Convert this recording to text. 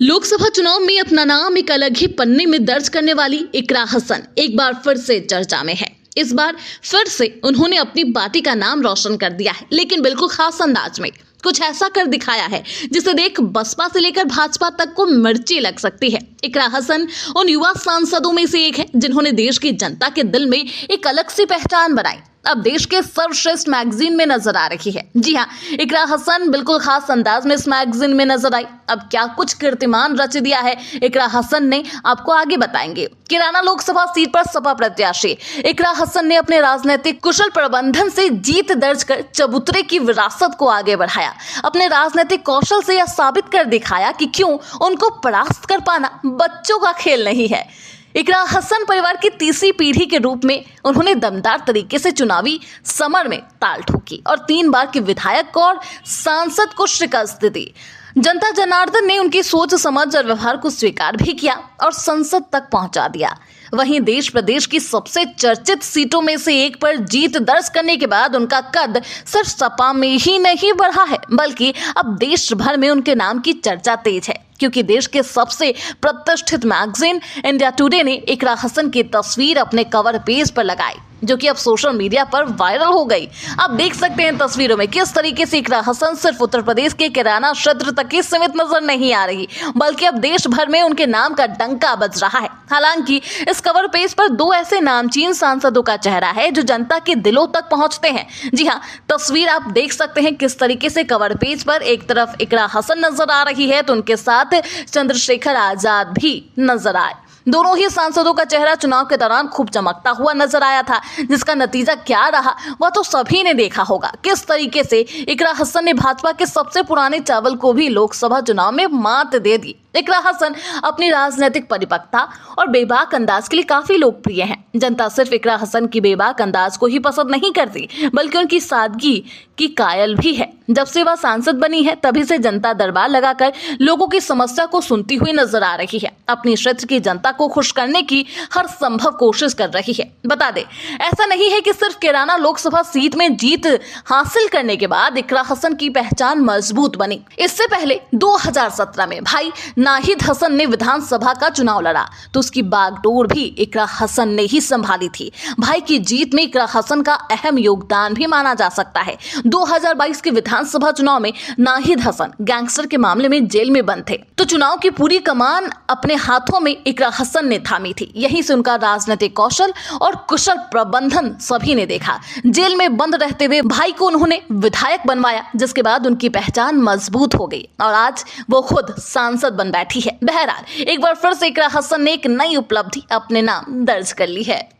लोकसभा चुनाव में अपना नाम एक अलग ही पन्ने में दर्ज करने वाली इकरा हसन एक बार फिर से चर्चा में है। इस बार फिर से उन्होंने अपनी पार्टी का नाम रोशन कर दिया है, लेकिन बिल्कुल खास अंदाज में कुछ ऐसा कर दिखाया है जिसे देख बसपा से लेकर भाजपा तक को मिर्ची लग सकती है। इकरा हसन उन युवा सांसदों में से एक है जिन्होंने देश की जनता के दिल में एक अलग सी पहचान बनाई। अब देश के सर्वश्रेष्ठ मैगजीन में नजर आ रही है। जी हाँ, इकरा हसन बिल्कुल खास अंदाज में इस मैगजीन में नजर आई। अब क्या कुछ कीर्तिमान रच दिया है इकरा हसन ने, आपको आगे बताएंगे। किराना लोकसभा सीट पर सपा प्रत्याशी इकरा हसन ने अपने राजनीतिक कुशल प्रबंधन से जीत दर्ज कर चबूतरे की विरासत को आगे बढ़ाया। अपने राजनीतिक कौशल से यह साबित कर दिखाया कि क्यों उनको परास्त कर पाना बच्चों का खेल नहीं है। इकरा हसन परिवार की तीसरी पीढ़ी के रूप में उन्होंने दमदार तरीके से चुनावी समर में ताल ठोकी और 3 बार के विधायक और सांसद को शिकस्त दी। जनता जनार्दन ने उनकी सोच समझ और व्यवहार को स्वीकार भी किया और संसद तक पहुंचा दिया। वहीं देश प्रदेश की सबसे चर्चित सीटों में से एक पर जीत दर्ज करने के बाद उनका कद सिर्फ सपा में ही नहीं बढ़ा है, बल्कि अब देश भर में उनके नाम की चर्चा तेज है, क्योंकि देश के सबसे प्रतिष्ठित मैगजीन इंडिया टुडे ने इकरा हसन की तस्वीर अपने कवर पेज पर लगाई, जो कि अब सोशल मीडिया पर वायरल हो गई। आप देख सकते हैं तस्वीरों में किस तरीके से इकरा हसन सिर्फ उत्तर प्रदेश के किराना क्षेत्र तक ही सीमित नजर नहीं आ रही, बल्कि अब देश भर में उनके नाम का डंका बज रहा है। हालांकि इस कवर पेज पर 2 ऐसे नामचीन सांसदों का चेहरा है जो जनता के दिलों तक पहुंचते हैं। जी हाँ, तस्वीर आप देख सकते हैं किस तरीके से कवर पेज पर एक तरफ इकरा हसन नजर आ रही है तो उनके साथ चंद्रशेखर आजाद भी नजर आए। दोनों ही सांसदों का चेहरा चुनाव के दौरान खूब चमकता हुआ नजर आया था, जिसका नतीजा क्या रहा वह तो सभी ने देखा होगा। किस तरीके से इकरा हसन ने भाजपा के सबसे पुराने चावल को भी लोकसभा चुनाव में मात दे दी। इकरा हसन अपनी राजनीतिक परिपक्वता और बेबाक अंदाज के लिए काफी लोकप्रिय हैं। जनता सिर्फ इकरा हसन की बेबाक अंदाज को ही पसंद नहीं करती, बल्कि उनकी सादगी की कायल भी है। जब से वह सांसद बनी है तभी से जनता दरबार लगाकर लोगों की समस्या को सुनती हुई नजर आ रही है। अपनी क्षेत्र की जनता को खुश करने की हर संभव कोशिश कर रही है। बता दें, ऐसा नहीं है कि सिर्फ किराना लोकसभा सीट में जीत हासिल करने के बाद इकरा हसन की पहचान मजबूत बनी। इससे पहले 2017 में भाई नाहिद हसन ने विधानसभा का चुनाव लड़ा तो उसकी बागडोर भी इकरा हसन ने ही संभाली थी। भाई की जीत में इकरा हसन का अहम योगदान भी माना जा सकता है। 2022 के विधानसभा चुनाव में नाहिद हसन गैंगस्टर के मामले में जेल में बंद थे, तो चुनाव की पूरी कमान अपने हाथों में इकरा हसन ने थामी थी। यहीं से उनका राजनीतिक कौशल और कुशल प्रबंधन सभी ने देखा। जेल में बंद रहते हुए भाई को उन्होंने विधायक बनवाया, जिसके बाद उनकी पहचान मजबूत हो गई और आज वो खुद सांसद बन बैठी है। बहरहाल एक बार फिर से इकरा हसन ने एक नई उपलब्धि अपने नाम दर्ज कर ली है।